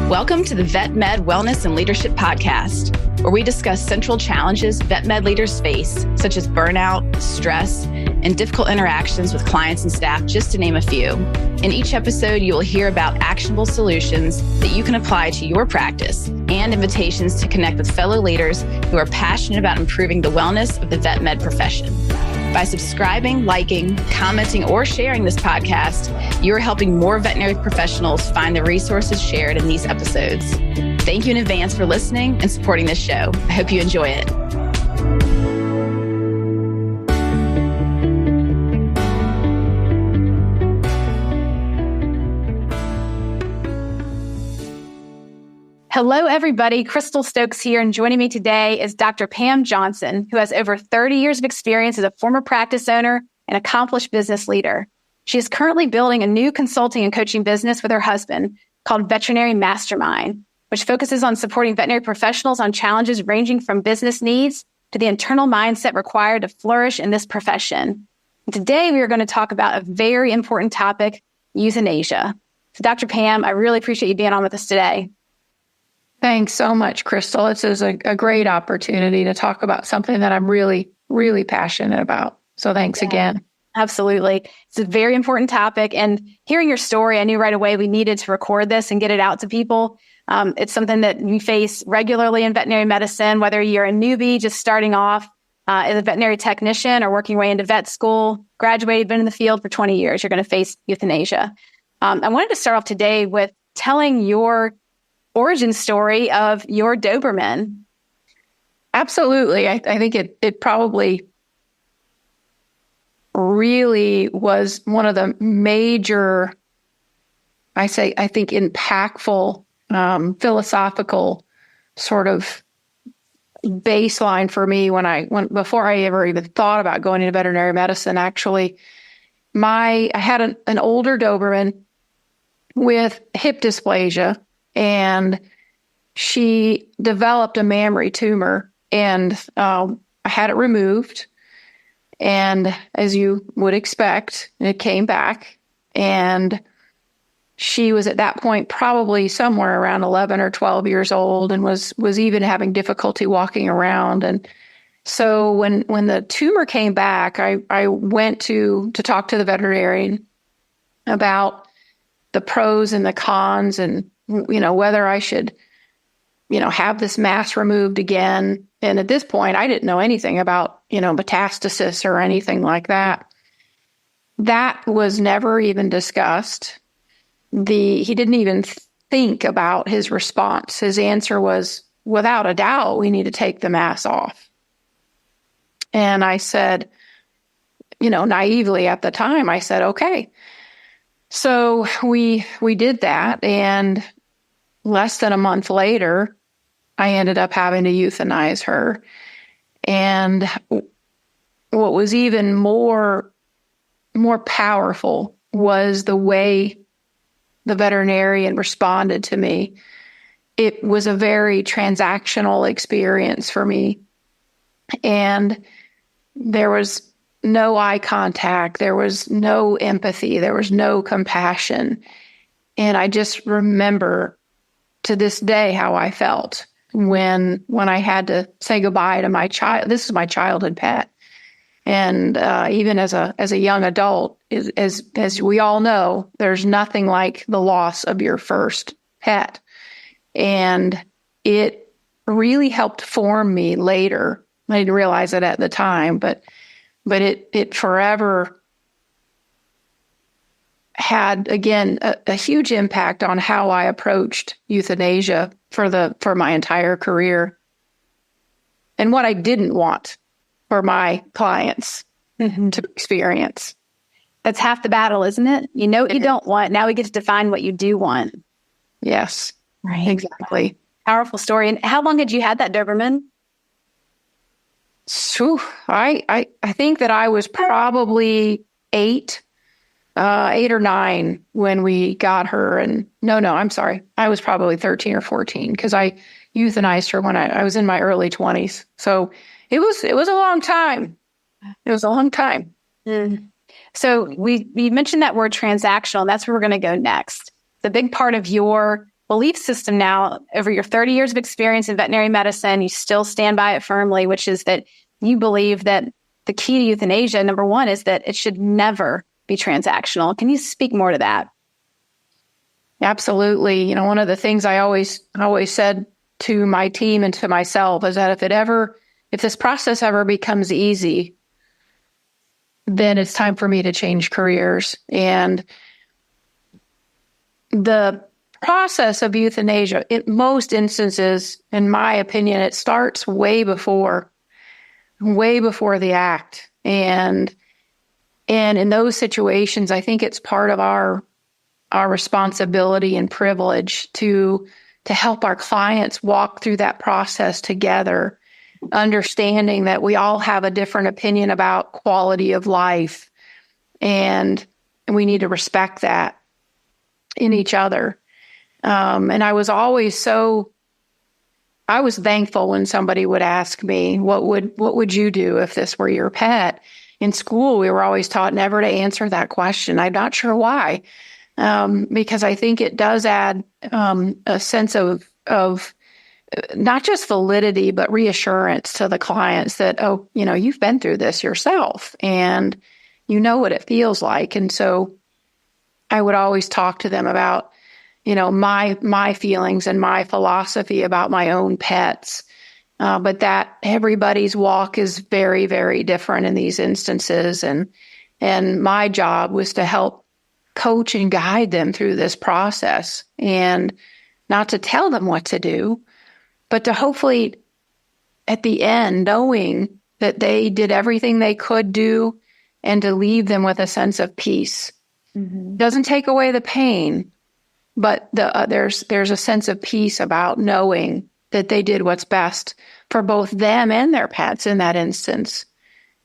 Welcome to the Vet Med Wellness and Leadership Podcast, where we discuss central challenges vet med leaders face, such as burnout, stress, and difficult interactions with clients and staff, just to name a few. In each episode, you will hear about actionable solutions that you can apply to your practice and invitations to connect with fellow leaders who are passionate about improving the wellness of the vet med profession. By subscribing, liking, commenting, or sharing this podcast, you are helping more veterinary professionals find the resources shared in these episodes. Thank you in advance for listening and supporting this show. I hope you enjoy it. Hello, everybody. Crystal Stokes here, and joining me today is Dr. Pam Johnson, who has over 30 years of experience as a former practice owner and accomplished business leader. She is currently building a new consulting and coaching business with her husband called Veterinarian Mastermind, which focuses on supporting veterinary professionals on challenges ranging from business needs to the internal mindset required to flourish in this profession. And today, we are going to talk about a very important topic, euthanasia. So, Dr. Pam, I really appreciate you being on with us today. Thanks so much, Crystal. This is a great opportunity to talk about something that I'm really, really passionate about. So thanks again. Absolutely. It's a very important topic. And hearing your story, I knew right away we needed to record this and get it out to people. It's something that we face regularly in veterinary medicine, whether you're a newbie just starting off as a veterinary technician or working your way into vet school, graduated, been in the field for 20 years, you're going to face euthanasia. I wanted to start off today with telling your origin story of your Doberman. Absolutely. I think it probably really was one of the major, I think impactful, philosophical sort of baseline for me before I ever even thought about going into veterinary medicine. Actually, I had an older Doberman with hip dysplasia, and she developed a mammary tumor, and I had it removed. And as you would expect, it came back, and she was at that point probably somewhere around 11 or 12 years old, and was even having difficulty walking around. And so when the tumor came back, I went to talk to the veterinarian about the pros and the cons, and whether I should, have this mass removed again. And at this point, I didn't know anything about, metastasis or anything like that. That was never even discussed. He didn't even think about his response. His answer was, without a doubt, we need to take the mass off. And I said, naively at the time, I said, okay. So we did that, and less than a month later, I ended up having to euthanize her. And what was even more powerful was the way the veterinarian responded to me. It was a very transactional experience for me. And there was no eye contact. There was no empathy. There was no compassion. And I just remember to this day how I felt when I had to say goodbye to my child. This is my childhood pet. And even as a young adult, as we all know, there's nothing like the loss of your first pet. And it really helped form me later. I didn't realize it at the time, but it forever had, again, a huge impact on how I approached euthanasia for my entire career, and what I didn't want for my clients to experience. That's half the battle, isn't it? You know what you don't want. Now we get to define what you do want. Yes, right. Exactly. Powerful story. And how long had you had that Doberman? So I think that I was probably eight or nine when we got her. And no, I'm sorry. I was probably 13 or 14 because I euthanized her when I was in my early 20s. So it was a long time. It was a long time. Mm. So we mentioned that word transactional, and that's where we're going to go next. The big part of your belief system now over your 30 years of experience in veterinary medicine. You still stand by it firmly, which is that you believe that the key to euthanasia, number one, is that it should never be transactional. Can you speak more to that? Absolutely. You know, one of the things I always said to my team and to myself is that if this process ever becomes easy, then it's time for me to change careers. And the process of euthanasia, in most instances, in my opinion, it starts way before the act. And in those situations, I think it's part of our responsibility and privilege to help our clients walk through that process together, understanding that we all have a different opinion about quality of life, and we need to respect that in each other. And I was thankful when somebody would ask me, what would you do if this were your pet? In school, we were always taught never to answer that question. I'm not sure why. Because I think it does add a sense of not just validity, but reassurance to the clients that, oh, you know, you've been through this yourself and you know what it feels like. And so I would always talk to them about, you know, my feelings and my philosophy about my own pets. But that everybody's walk is very, very different in these instances. And my job was to help coach and guide them through this process, and not to tell them what to do, but to hopefully at the end, knowing that they did everything they could do, and to leave them with a sense of peace. Mm-hmm. Doesn't take away the pain, but there's a sense of peace about knowing that they did what's best for both them and their pets in that instance.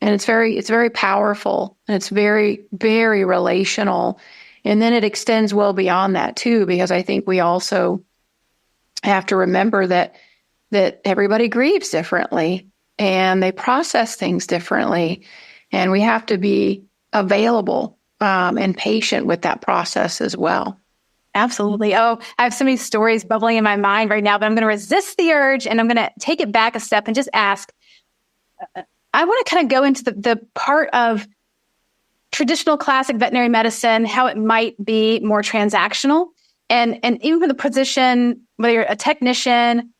And it's very powerful, and it's very, very relational. And then it extends well beyond that too, because I think we also have to remember that everybody grieves differently and they process things differently. And we have to be available and patient with that process as well. Absolutely. Oh, I have so many stories bubbling in my mind right now, but I'm going to resist the urge and I'm going to take it back a step and just ask, I want to kind of go into the part of traditional classic veterinary medicine, how it might be more transactional. And even for the position, whether you're a technician,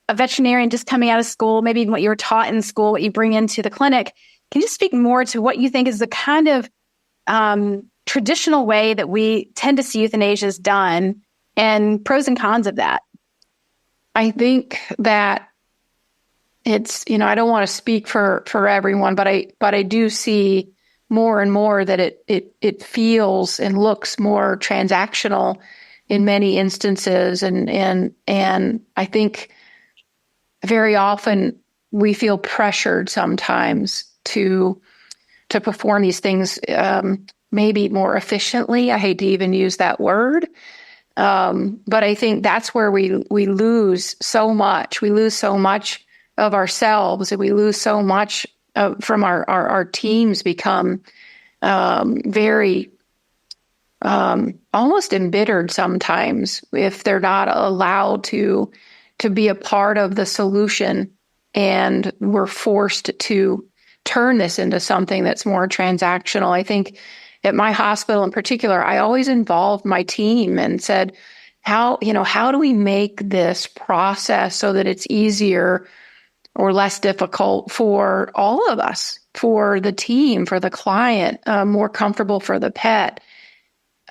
a veterinarian just coming out of school, maybe even what you were taught in school, what you bring into the clinic, can you just speak more to what you think is the kind of traditional way that we tend to see euthanasia done and pros and cons of that? I think that it's, you know, I don't want to speak for everyone, but I do see more and more that it feels and looks more transactional in many instances. And I think very often we feel pressured sometimes to perform these things maybe more efficiently. I hate to even use that word. But I think that's where we lose so much. We lose so much of ourselves, and we lose so much from our teams become very almost embittered sometimes if they're not allowed to be a part of the solution, and we're forced to turn this into something that's more transactional. I think at my hospital in particular, I always involved my team and said, how do we make this process so that it's easier or less difficult for all of us, for the team, for the client, more comfortable for the pet.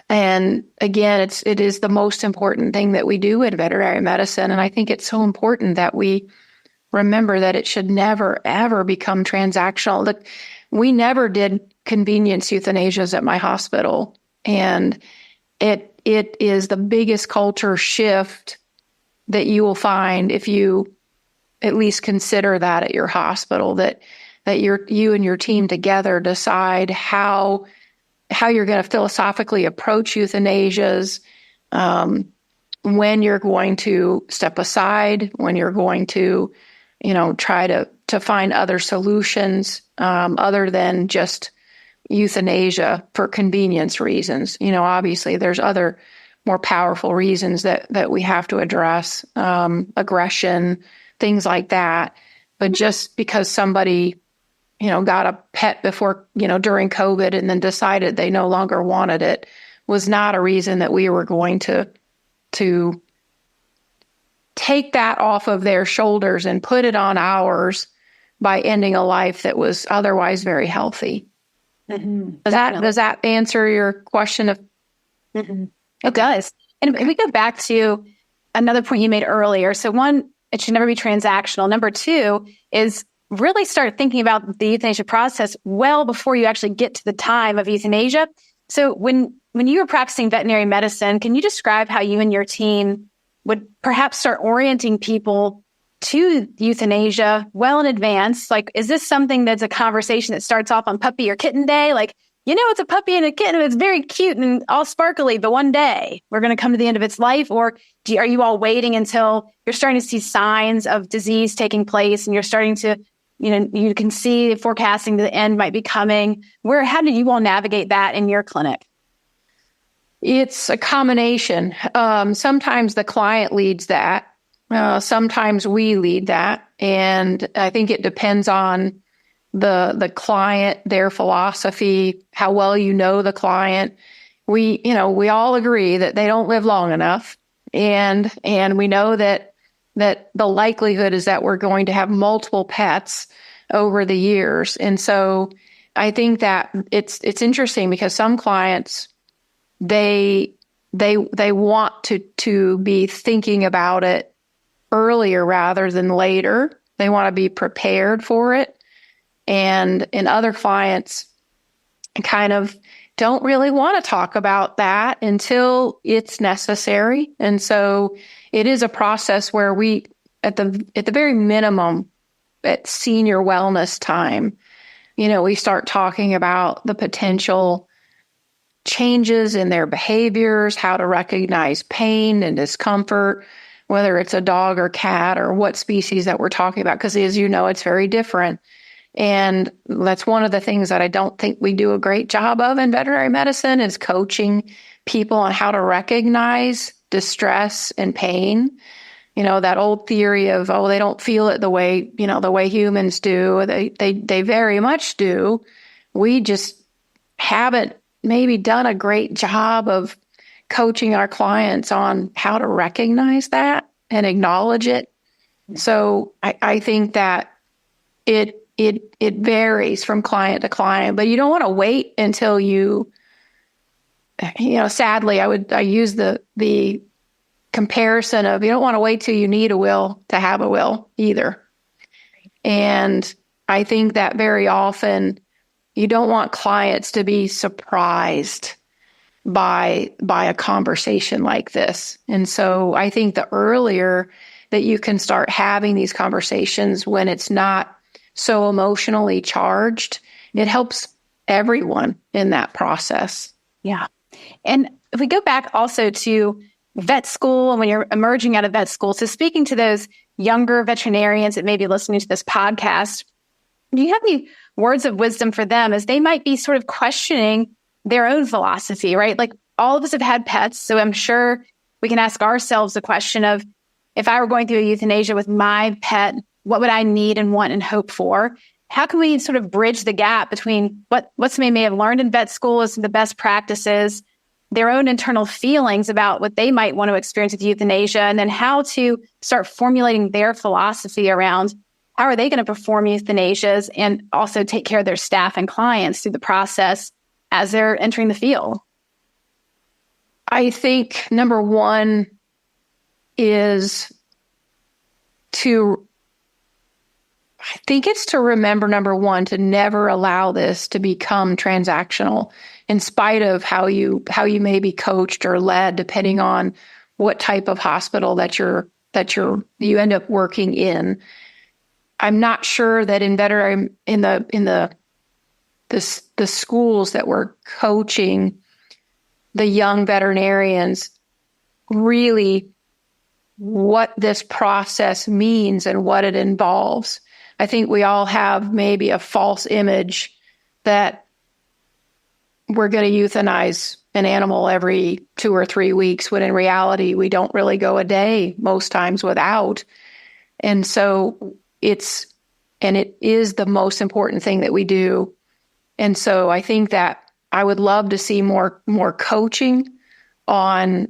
And again, it is the most important thing that we do in veterinary medicine. And I think it's so important that we remember that it should never, ever become transactional. Look, we never did convenience euthanasias at my hospital. And it is the biggest culture shift that you will find if you at least consider that at your hospital, that you and your team together decide how you're going to philosophically approach euthanasias, when you're going to step aside, when you're going to, try to find other solutions other than just euthanasia for convenience reasons. Obviously there's other more powerful reasons that we have to address, aggression, things like that. But just because somebody, got a pet before, during COVID and then decided they no longer wanted it was not a reason that we were going to take that off of their shoulders and put it on ours by ending a life that was otherwise very healthy. Mm-hmm. Does that answer your question of? Mm-hmm. It does. And we go back to another point you made earlier. So one, it should never be transactional. Number two is really start thinking about the euthanasia process well before you actually get to the time of euthanasia. So when you were practicing veterinary medicine, can you describe how you and your team would perhaps start orienting people to euthanasia well in advance? Like, is this something that's a conversation that starts off on puppy or kitten day? Like, it's a puppy and a kitten. It's very cute and all sparkly, but one day we're going to come to the end of its life. Or are you all waiting until you're starting to see signs of disease taking place and you're starting to, you can see forecasting the end might be coming? How did you all navigate that in your clinic? It's a combination. Sometimes the client leads that. Sometimes we lead that. And I think it depends on the client, their philosophy, how well you know the client. We all agree that they don't live long enough. And we know that the likelihood is that we're going to have multiple pets over the years. And so I think that it's interesting because some clients, they want to be thinking about it earlier rather than later. They want to be prepared for it. And other clients kind of don't really want to talk about that until it's necessary. And so it is a process where we, at the very minimum, at senior wellness time, we start talking about the potential changes in their behaviors, how to recognize pain and discomfort, whether it's a dog or cat or what species that we're talking about, because as you know, it's very different. And that's one of the things that I don't think we do a great job of in veterinary medicine is coaching people on how to recognize distress and pain. That old theory of, they don't feel it the way humans do. They very much do. We just haven't maybe done a great job of coaching our clients on how to recognize that and acknowledge it. So I think that it varies from client to client, but you don't want to wait until sadly, I use the comparison of you don't want to wait till you need a will to have a will either. And I think that very often you don't want clients to be surprised by a conversation like this. And so I think the earlier that you can start having these conversations when it's not so emotionally charged, it helps everyone in that process. Yeah. And if we go back also to vet school and when you're emerging out of vet school, so speaking to those younger veterinarians that may be listening to this podcast, do you have any words of wisdom for them as they might be sort of questioning their own philosophy, right? Like all of us have had pets, so I'm sure we can ask ourselves the question of, if I were going through a euthanasia with my pet, what would I need and want and hope for? How can we sort of bridge the gap between what somebody may have learned in vet school as the best practices, their own internal feelings about what they might want to experience with euthanasia, and then how to start formulating their philosophy around how are they going to perform euthanasias and also take care of their staff and clients through the process as they're entering the field? I think number one is to remember, number one, to never allow this to become transactional in spite of how you may be coached or led, depending on what type of hospital that you end up working in. I'm not sure that in veterinary, in the schools that we're coaching the young veterinarians really what this process means and what it involves. I think we all have maybe a false image that we're going to euthanize an animal every 2 or 3 weeks, when in reality, we don't really go a day most times without. And so it is the most important thing that we do. And so I think that I would love to see more coaching on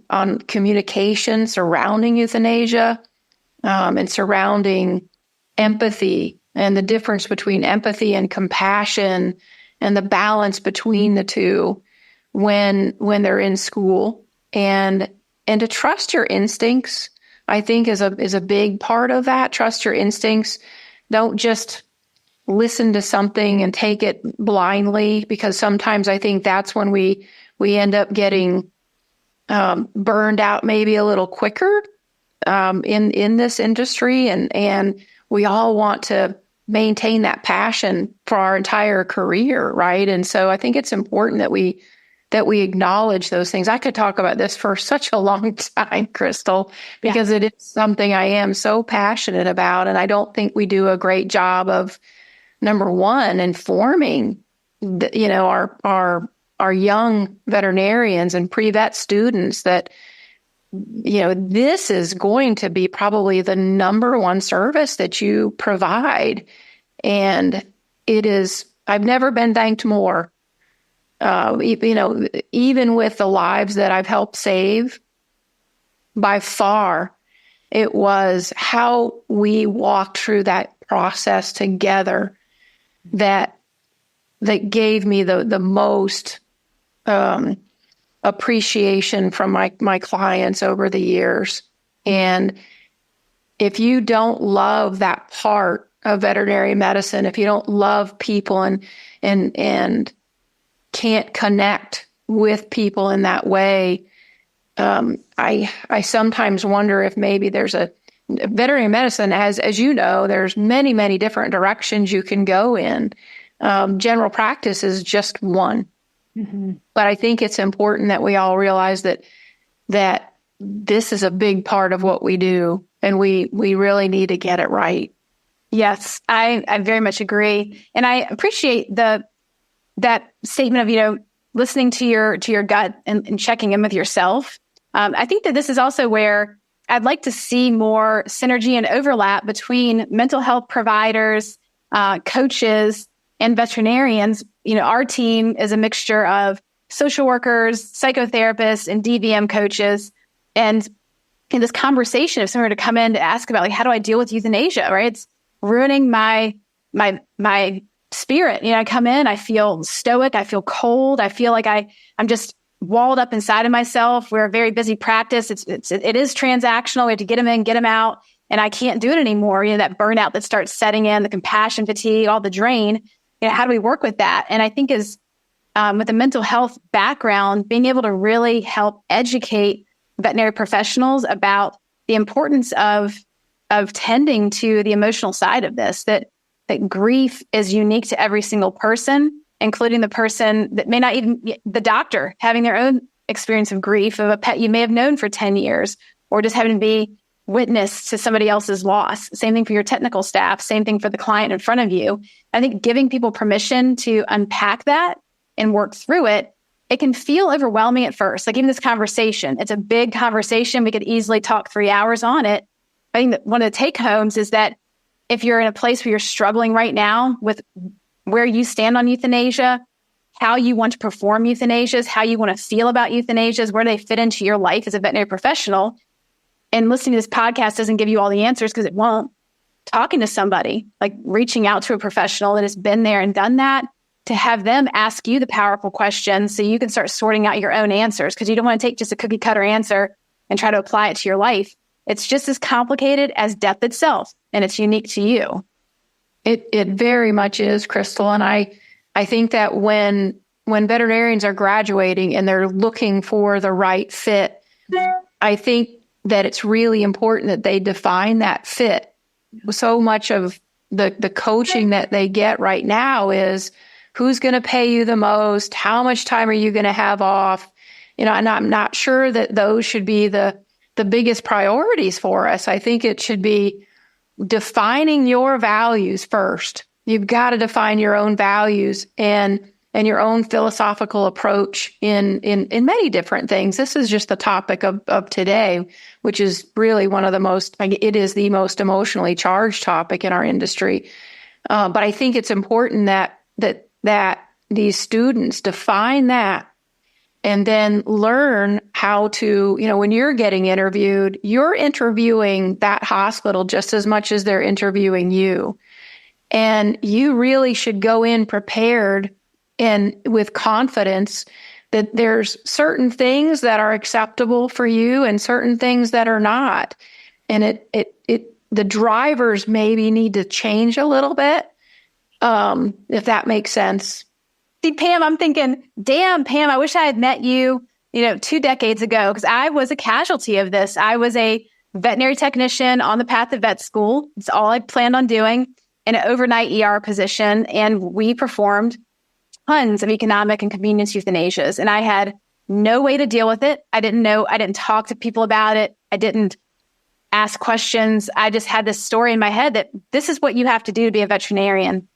communication surrounding euthanasia, and surrounding empathy, and the difference between empathy and compassion, and the balance between the two when they're in school, and to trust your instincts, I think is a big part of that. Trust your instincts. Don't just listen to something and take it blindly, because sometimes I think that's when we end up getting burned out maybe a little quicker in this industry, and we all want to maintain that passion for our entire career, right? And so I think it's important that we acknowledge those things. I could talk about this for such a long time, Crystal, because it is something I am so passionate about, and I don't think we do a great job of, number one, informing our young veterinarians and pre-vet students that this is going to be probably the number one service that you provide. And it is, I've never been thanked more. Even with the lives that I've helped save, by far, it was how we walked through that process together that gave me the most appreciation from my clients over the years. And if you don't love that part of veterinary medicine, if you don't love people and can't connect with people in that way, I sometimes wonder if maybe there's a veterinary medicine, as you know, there's many, many different directions you can go in. General practice is just one. Mm-hmm. But I think it's important that we all realize that this is a big part of what we do, and we really need to get it right. Yes, I very much agree. And I appreciate that statement of, listening to your gut and checking in with yourself. I think that this is also where I'd like to see more synergy and overlap between mental health providers, coaches, and veterinarians. Our team is a mixture of social workers, psychotherapists, and DVM coaches. And in this conversation, if someone were to come in to ask about, how do I deal with euthanasia, right? It's ruining my spirit. I come in, I feel stoic, I feel cold, I feel like I'm just walled up inside of myself. We're a very busy practice. It is transactional. We have to get them in, get them out, and I can't do it anymore. That burnout that starts setting in, the compassion fatigue, all the drain. How do we work with that? And I think with a mental health background, being able to really help educate veterinary professionals about the importance of tending to the emotional side of this, that grief is unique to every single person, including the person that may not even, the doctor having their own experience of grief of a pet you may have known for 10 years, or just having to be witness to somebody else's loss. Same thing for your technical staff, same thing for the client in front of you. I think giving people permission to unpack that and work through it, it can feel overwhelming at first. Like even this conversation, it's a big conversation. We could easily talk 3 hours on it. I think that one of the take homes is that if you're in a place where you're struggling right now with where you stand on euthanasia, how you want to perform euthanasias, how you want to feel about euthanasias, where they fit into your life as a veterinary professional, and listening to this podcast doesn't give you all the answers, because it won't. Talking to somebody, like reaching out to a professional that has been there and done that, to have them ask you the powerful questions so you can start sorting out your own answers, because you don't want to take just a cookie cutter answer and try to apply it to your life. It's just as complicated as death itself, and it's unique to you. It very much is, Crystal. And I think that when veterinarians are graduating and they're looking for the right fit, I think that it's really important that they define that fit. So much of the coaching that they get right now is who's going to pay you the most, how much time are you going to have off, and I'm not sure that those should be the biggest priorities for us. I think it should be defining your values first. You've got to define your own values and and your own philosophical approach in many different things. This is just the topic of today, which is really one of the most, it is the most emotionally charged topic in our industry. But I think it's important that these students define that and then learn how to, when you're getting interviewed, you're interviewing that hospital just as much as they're interviewing you. And you really should go in prepared and with confidence that there's certain things that are acceptable for you and certain things that are not. And the drivers maybe need to change a little bit, if that makes sense. See, Pam, I'm thinking, damn, Pam, I wish I had met you, 2 decades ago, because I was a casualty of this. I was a veterinary technician on the path to vet school. It's all I planned on doing, in an overnight ER position. And we performed tons of economic and convenience euthanasias. And I had no way to deal with it. I didn't talk to people about it. I didn't ask questions. I just had this story in my head that this is what you have to do to be a veterinarian.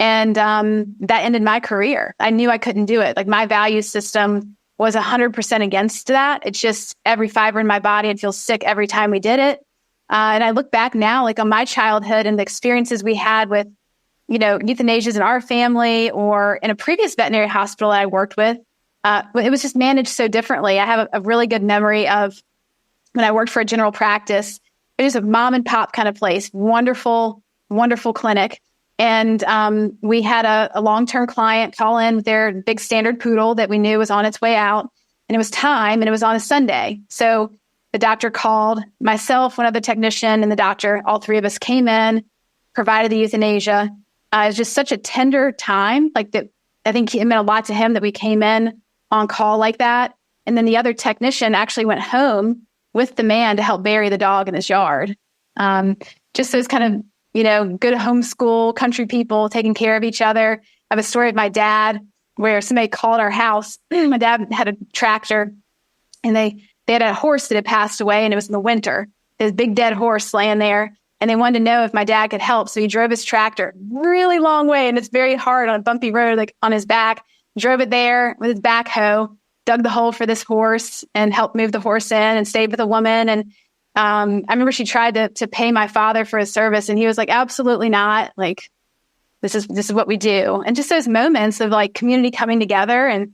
And that ended my career. I knew I couldn't do it. Like, my value system was 100% against that. It's just every fiber in my body, I'd feel sick every time we did it. And I look back now, like, on my childhood and the experiences we had with, euthanasias in our family or in a previous veterinary hospital I worked with. It was just managed so differently. I have a really good memory of when I worked for a general practice. It was a mom and pop kind of place, wonderful, wonderful clinic. And we had a long-term client call in with their big standard poodle that we knew was on its way out. And it was time, and it was on a Sunday. So the doctor called, myself, one other technician, and the doctor. All three of us came in, provided the euthanasia. It was just such a tender time. Like, that, I think it meant a lot to him that we came in on call like that. And then the other technician actually went home with the man to help bury the dog in his yard. Just those kind of, good homeschool country people taking care of each other. I have a story of my dad where somebody called our house. My dad had a tractor, and they had a horse that had passed away, and it was in the winter. This big dead horse laying there. And they wanted to know if my dad could help. So he drove his tractor really long way, and it's very hard on a bumpy road, like on his back, drove it there with his backhoe, dug the hole for this horse and helped move the horse in, and stayed with a woman. And I remember she tried to pay my father for his service, and he was like, absolutely not. Like, this is what we do. And just those moments of, like, community coming together. And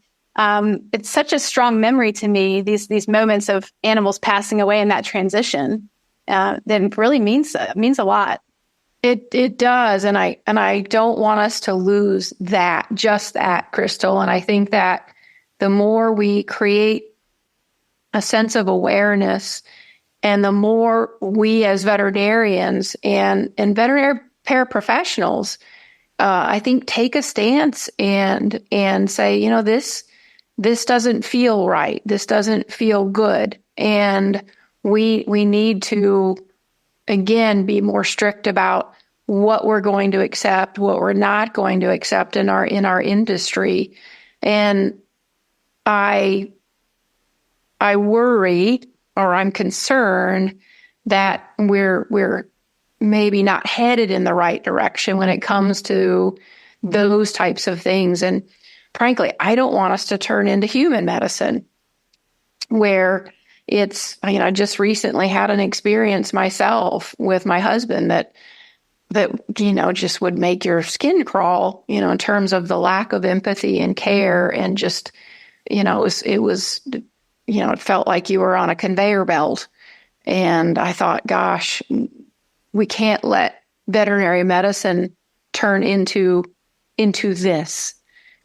it's such a strong memory to me, these moments of animals passing away in that transition. That really means a lot. It does, and I don't want us to lose that, Crystal. And I think that the more we create a sense of awareness, and the more we as veterinarians and veterinary paraprofessionals, I think, take a stance and say, this doesn't feel right, this doesn't feel good, and we need to, again, be more strict about what we're going to accept, what we're not going to accept in our industry. And I worry, or I'm concerned, that we're maybe not headed in the right direction when it comes to those types of things. And frankly, I don't want us to turn into human medicine, where it's, I just recently had an experience myself with my husband that just would make your skin crawl, in terms of the lack of empathy and care, and just, it felt like you were on a conveyor belt. And I thought, gosh, we can't let veterinary medicine turn into this,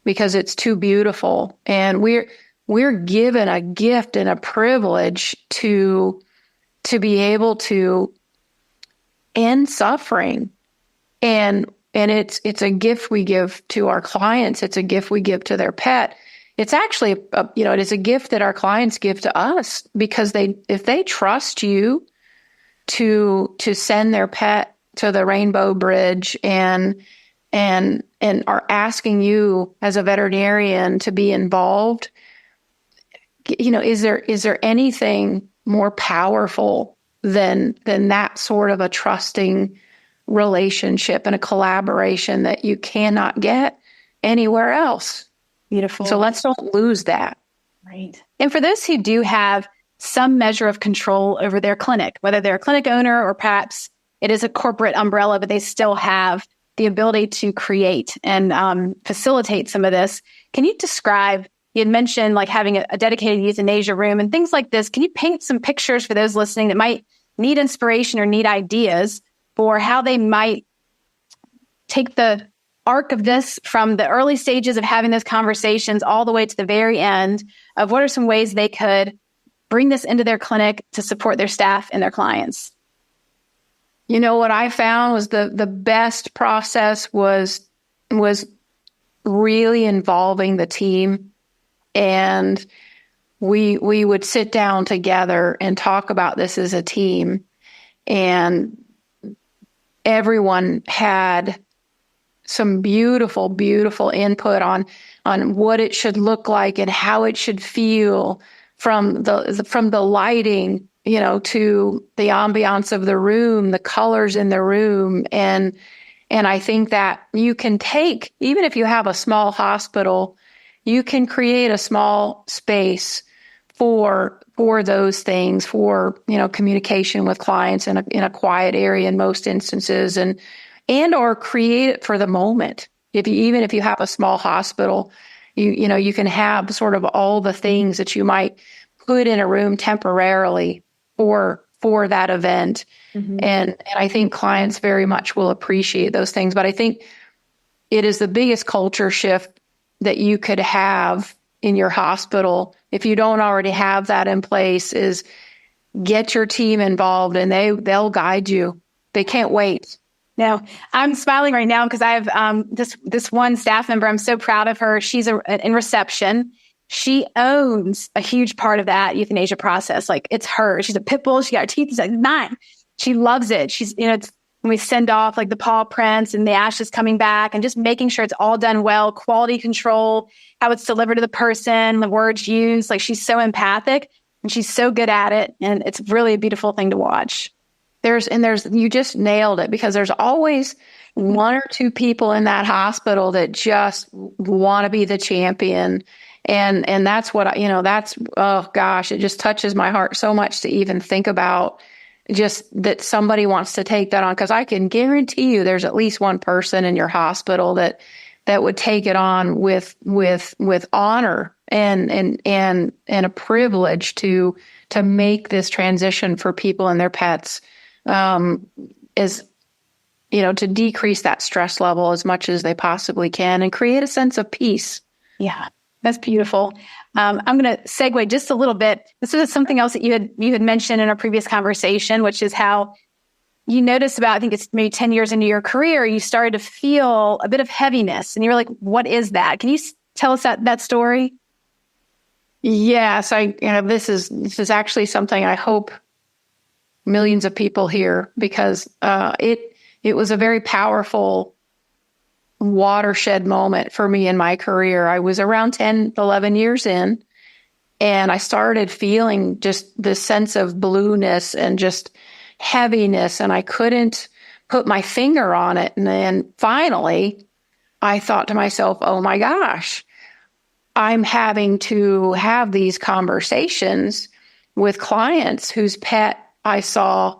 because it's too beautiful. And we're given a gift and a privilege to be able to end suffering. And it's a gift we give to our clients. It's a gift we give to their pet. It's actually, it is a gift that our clients give to us, because if they trust you to send their pet to the Rainbow Bridge and are asking you as a veterinarian to be involved, is there anything more powerful than that sort of a trusting relationship and a collaboration that you cannot get anywhere else? Beautiful. So let's don't lose that. Right. And for those who do have some measure of control over their clinic, whether they're a clinic owner or perhaps it is a corporate umbrella, but they still have the ability to create and facilitate some of this. Can you describe, you had mentioned like having a dedicated euthanasia room and things like this. Can you paint some pictures for those listening that might need inspiration or need ideas for how they might take the arc of this from the early stages of having those conversations all the way to the very end of what are some ways they could bring this into their clinic to support their staff and their clients? You know, what I found was the best process was really involving the team. And we would sit down together and talk about this as a team. And everyone had some beautiful, beautiful input on what it should look like and how it should feel, from the lighting, you know, to the ambiance of the room, the colors in the room. And I think that you can take, even if you have a small hospital, you can create a small space for those things, for, you know, communication with clients in a quiet area in most instances, and or create it for the moment. Even if you have a small hospital, you know, you can have sort of all the things that you might put in a room temporarily for that event. Mm-hmm. And I think clients very much will appreciate those things. But I think it is the biggest culture shift that you could have in your hospital, if you don't already have that in place, is get your team involved and they'll guide you. They can't wait. Now, I'm smiling right now because I have this one staff member. I'm so proud of her. She's in reception. She owns a huge part of that euthanasia process. Like, it's her. She's a pit bull. She got her teeth. She's like 9. She loves it. She's, you know, it's when we send off like the paw prints and the ashes coming back and just making sure it's all done well, quality control, how it's delivered to the person, the words used. Like, she's so empathic and she's so good at it. And it's really a beautiful thing to watch. There's you just nailed it, because there's always one or two people in that hospital that just want to be the champion. And that's what, oh gosh, it just touches my heart so much to even think about just that somebody wants to take that on. Because I can guarantee you there's at least one person in your hospital that would take it on with honor and a privilege to make this transition for people and their pets, is, you know, to decrease that stress level as much as they possibly can and create a sense of peace. Yeah. That's beautiful. I'm going to segue just a little bit. This is something else that you had mentioned in our previous conversation, which is how you noticed about, I think it's maybe 10 years into your career, you started to feel a bit of heaviness. And you were like, what is that? Can you tell us that story? Yes. This is actually something I hope millions of people hear, because it was a very powerful watershed moment for me in my career. I was around 10, 11 years in, and I started feeling just this sense of blueness and just heaviness, and I couldn't put my finger on it. And then finally, I thought to myself, oh my gosh, I'm having to have these conversations with clients whose pet I saw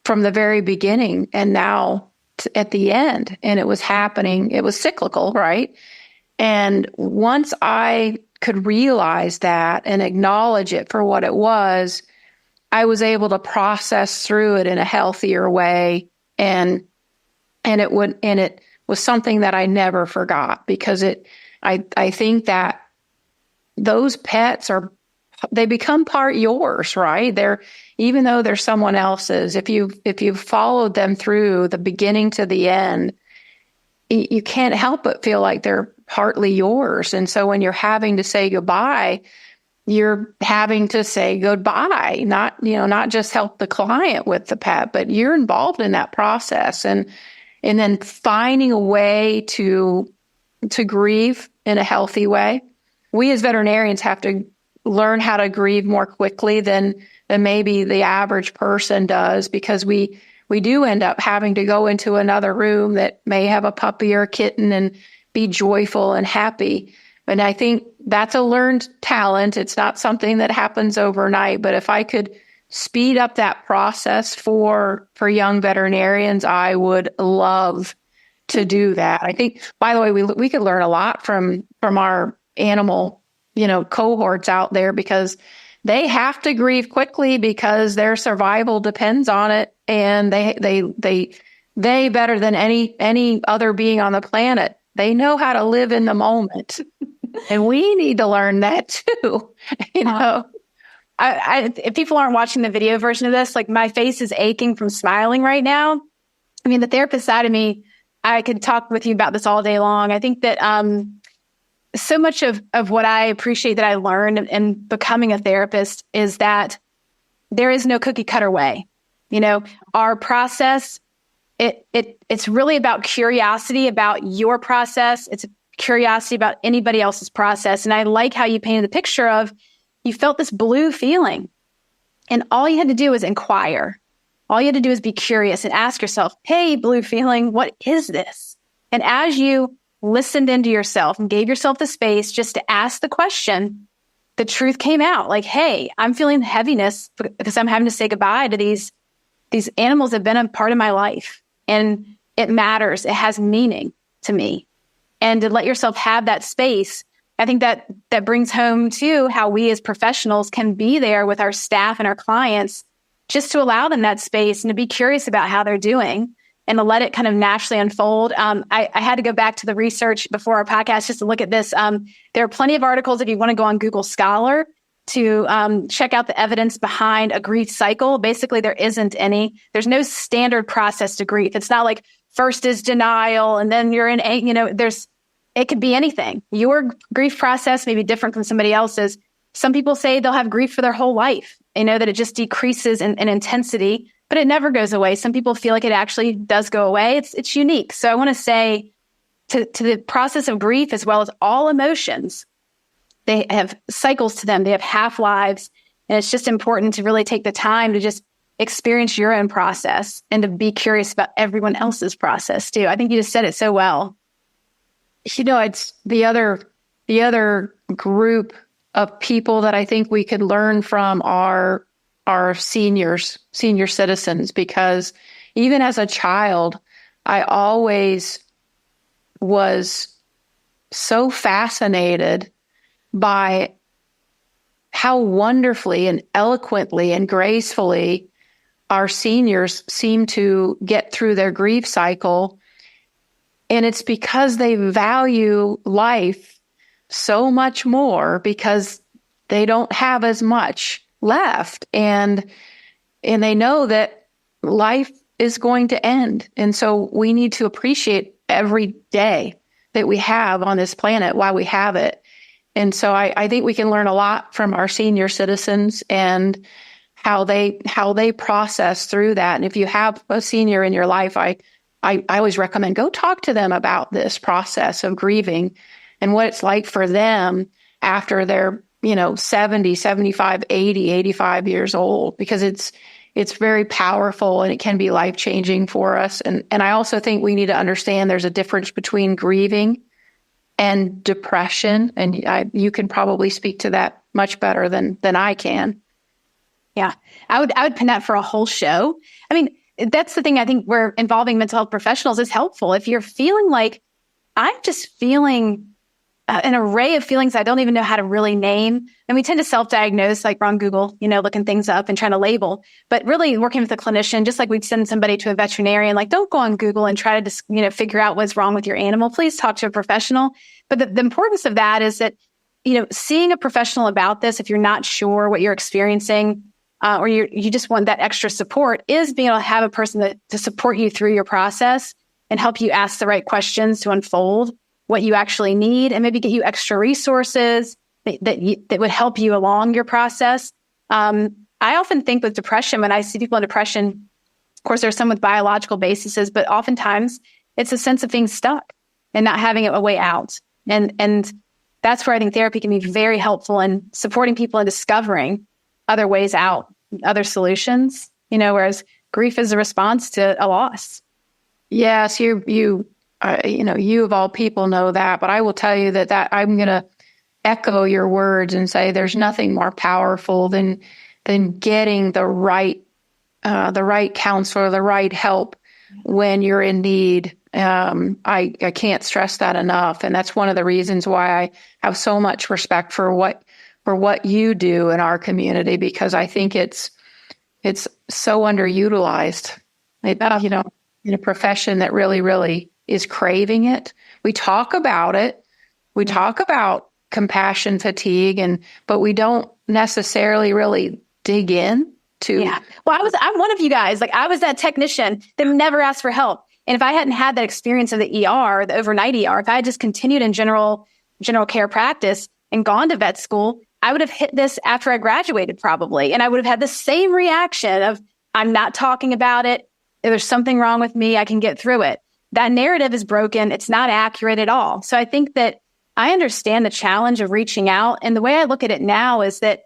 from the very beginning and now at the end. And it was happening. It was cyclical, right? And once I could realize that and acknowledge it for what it was, I was able to process through it in a healthier way. And it was something that I never forgot, because I think that those pets they become part yours, right? Even though they're someone else's, if you followed them through the beginning to the end, you can't help but feel like they're partly yours. And so when you're having to say goodbye, you're having to say goodbye, not just help the client with the pet, but you're involved in that process. And then finding a way to grieve in a healthy way. We as veterinarians have to learn how to grieve more quickly than maybe the average person does, because we do end up having to go into another room that may have a puppy or a kitten and be joyful and happy. And I think that's a learned talent. It's not something that happens overnight, but if I could speed up that process for young veterinarians, I would love to do that. I think, by the way, we could learn a lot from our animal, cohorts out there, because they have to grieve quickly because their survival depends on it. And they better than any other being on the planet, they know how to live in the moment. And we need to learn that too, If people aren't watching the video version of this, like, my face is aching from smiling right now. I mean, the therapist side of me, I could talk with you about this all day long. I think that so much of what I appreciate that I learned in becoming a therapist is that there is no cookie cutter way. Our process, it's really about curiosity about your process. It's curiosity about anybody else's process. And I like how you painted the picture of, you felt this blue feeling, and all you had to do was inquire. All you had to do is be curious and ask yourself, hey, blue feeling, what is this? And as you listened into yourself and gave yourself the space just to ask the question, the truth came out. Like, hey, I'm feeling heaviness because I'm having to say goodbye to these animals that have been a part of my life. And it matters. It has meaning to me. And to let yourself have that space, I think that brings home too how we as professionals can be there with our staff and our clients, just to allow them that space and to be curious about how they're doing and to let it kind of naturally unfold. I had to go back to the research before our podcast just to look at this. There are plenty of articles if you want to go on Google Scholar to check out the evidence behind a grief cycle. Basically, there isn't any. There's no standard process to grief. It's not like first is denial and then you're in, it could be anything. Your grief process may be different from somebody else's. Some people say they'll have grief for their whole life. That it just decreases in intensity, but it never goes away. Some people feel like it actually does go away. It's unique. So I want to say to the process of grief, as well as all emotions, they have cycles to them. They have half-lives. And it's just important to really take the time to just experience your own process and to be curious about everyone else's process too. I think you just said it so well. It's the other group of people that I think we could learn from are senior citizens, because even as a child, I always was so fascinated by how wonderfully and eloquently and gracefully our seniors seem to get through their grief cycle. And it's because they value life so much more because they don't have as much left. And they know that life is going to end. And so we need to appreciate every day that we have on this planet while we have it. And so I think we can learn a lot from our senior citizens and how they process through that. And if you have a senior in your life, I always recommend go talk to them about this process of grieving and what it's like for them after they're, 70, 75, 80, 85 years old, because it's very powerful and it can be life-changing for us. And I also think we need to understand there's a difference between grieving and depression. And you can probably speak to that much better than I can. Yeah, I would pin that for a whole show. I mean, that's the thing I think where involving mental health professionals is helpful. If you're feeling like, I'm just feeling an array of feelings I don't even know how to really name. And we tend to self-diagnose, like we're on Google, looking things up and trying to label. But really working with a clinician, just like we'd send somebody to a veterinarian, like don't go on Google and try to figure out what's wrong with your animal. Please talk to a professional. But the importance of that is that, seeing a professional about this, if you're not sure what you're experiencing, or you just want that extra support, is being able to have a person to support you through your process and help you ask the right questions to unfold what you actually need, and maybe get you extra resources that would help you along your process. I often think with depression, when I see people in depression, of course, there's some with biological bases, but oftentimes it's a sense of being stuck and not having a way out. And that's where I think therapy can be very helpful in supporting people in discovering other ways out, other solutions, whereas grief is a response to a loss. Yes, you of all people know that, but I will tell you that I'm going to echo your words and say there's nothing more powerful than getting the right counselor, the right help when you're in need. I can't stress that enough, and that's one of the reasons why I have so much respect for what you do in our community, because I think it's so underutilized. In a profession that really, really is craving it. We talk about it. We talk about compassion fatigue, but we don't necessarily really dig in to. Yeah. Well, I'm one of you guys. Like, I was that technician that never asked for help. And if I hadn't had that experience of the ER, the overnight ER, if I had just continued in general care practice and gone to vet school, I would have hit this after I graduated probably. And I would have had the same reaction of, I'm not talking about it. If there's something wrong with me, I can get through it. That narrative is broken. It's not accurate at all. So I think that I understand the challenge of reaching out. And the way I look at it now is that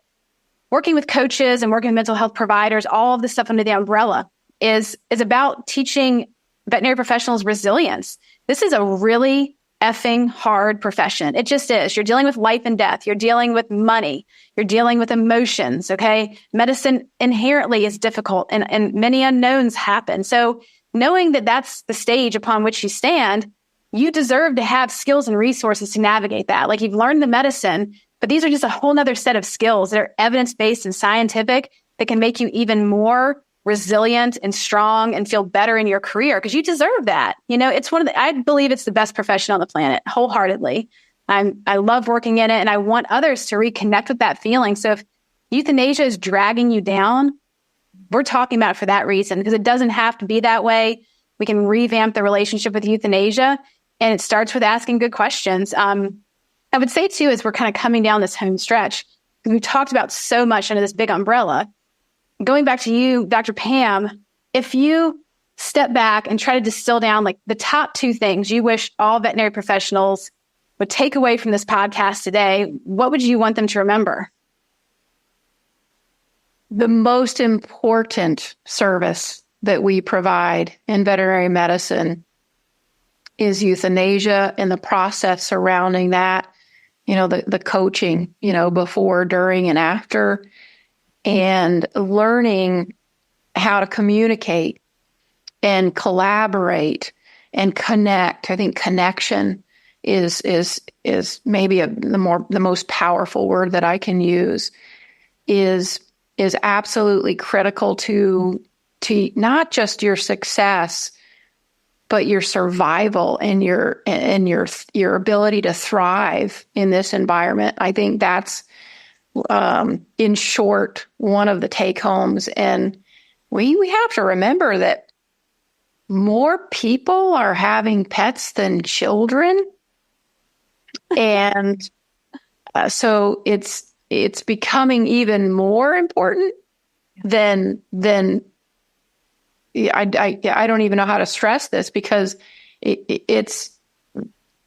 working with coaches and working with mental health providers, all of the stuff under the umbrella is about teaching veterinary professionals resilience. This is a really effing hard profession. It just is. You're dealing with life and death. You're dealing with money. You're dealing with emotions. Okay. Medicine inherently is difficult and many unknowns happen. So knowing that that's the stage upon which you stand, you deserve to have skills and resources to navigate that. Like, you've learned the medicine, but these are just a whole nother set of skills that are evidence-based and scientific that can make you even more resilient and strong and feel better in your career, because you deserve that. It's I believe it's the best profession on the planet, wholeheartedly. I love working in it, and I want others to reconnect with that feeling. So if euthanasia is dragging you down, we're talking about it for that reason, because it doesn't have to be that way. We can revamp the relationship with euthanasia, and it starts with asking good questions. I would say too, as we're kind of coming down this home stretch, because we've talked about so much under this big umbrella, going back to you, Dr. Pam, if you step back and try to distill down like the top 2 things you wish all veterinary professionals would take away from this podcast today, what would you want them to remember? The most important service that we provide in veterinary medicine is euthanasia, and the process surrounding that, the coaching, before, during, and after, and learning how to communicate and collaborate and connect. I think connection is maybe the most powerful word that I can use, is absolutely critical to not just your success, but your survival and your ability to thrive in this environment. I think that's, in short, one of the take homes. And we have to remember that more people are having pets than children. And so it's becoming even more important than I don't even know how to stress this, because it's,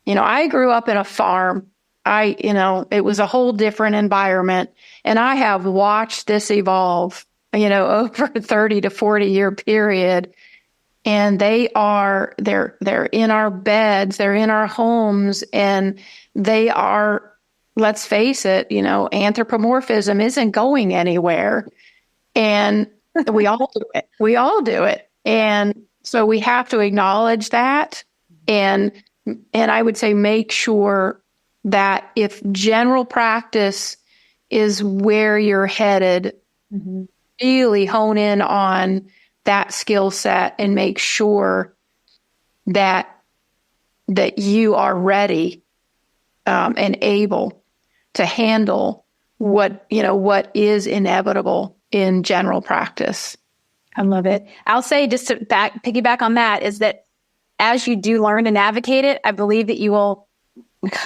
I grew up in a farm. It was a whole different environment, and I have watched this evolve, over a 30 to 40 year period. And they're in our beds, they're in our homes, and they are, let's face it, anthropomorphism isn't going anywhere. And we all do it. And so we have to acknowledge that. And I would say make sure that if general practice is where you're headed, really hone in on that skill set and make sure that you are ready and able to handle what is inevitable in general practice. I love it. I'll say, just to piggyback on that, is that as you do learn to navigate it, I believe that you will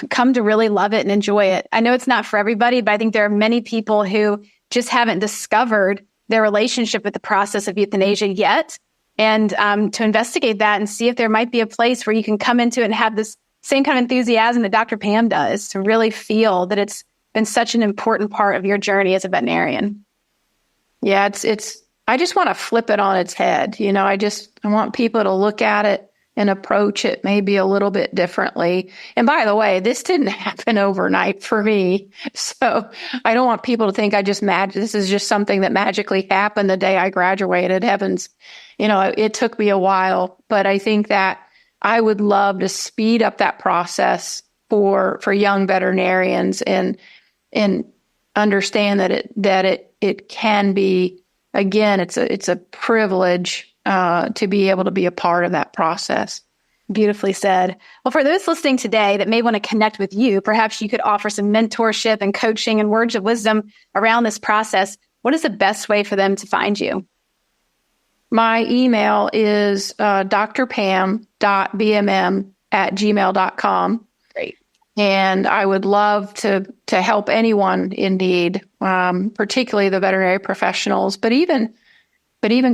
come to really love it and enjoy it. I know it's not for everybody, but I think there are many people who just haven't discovered their relationship with the process of euthanasia yet. And to investigate that and see if there might be a place where you can come into it and have this same kind of enthusiasm that Dr. Pam does, to really feel that it's been such an important part of your journey as a veterinarian. Yeah, I just want to flip it on its head. I want people to look at it and approach it maybe a little bit differently. And by the way, this didn't happen overnight for me. So I don't want people to think this is just something that magically happened the day I graduated. Heavens, it took me a while, but I think that I would love to speed up that process for young veterinarians and understand that it can be, again, it's a privilege to be able to be a part of that process. Beautifully said. Well, for those listening today that may want to connect with you, perhaps you could offer some mentorship and coaching and words of wisdom around this process. What is the best way for them to find you? My email is drpam.bmm@gmail.com. Great. And I would love to help anyone in need, particularly the veterinary professionals, but even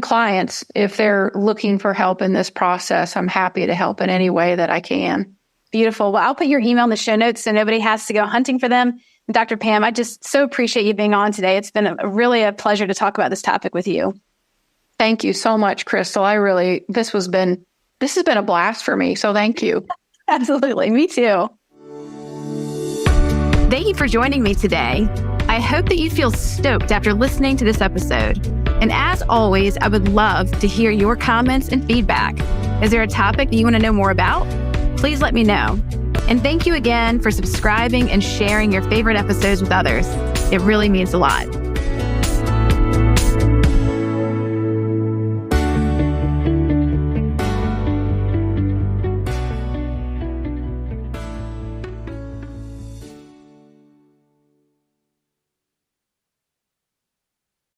clients, if they're looking for help in this process. I'm happy to help in any way that I can. Beautiful. Well, I'll put your email in the show notes so nobody has to go hunting for them. And Dr. Pam, I just so appreciate you being on today. It's been really a pleasure to talk about this topic with you. Thank you so much, Crystal. This has been a blast for me. So thank you. Absolutely. Me too. Thank you for joining me today. I hope that you feel stoked after listening to this episode. And as always, I would love to hear your comments and feedback. Is there a topic that you want to know more about? Please let me know. And thank you again for subscribing and sharing your favorite episodes with others. It really means a lot.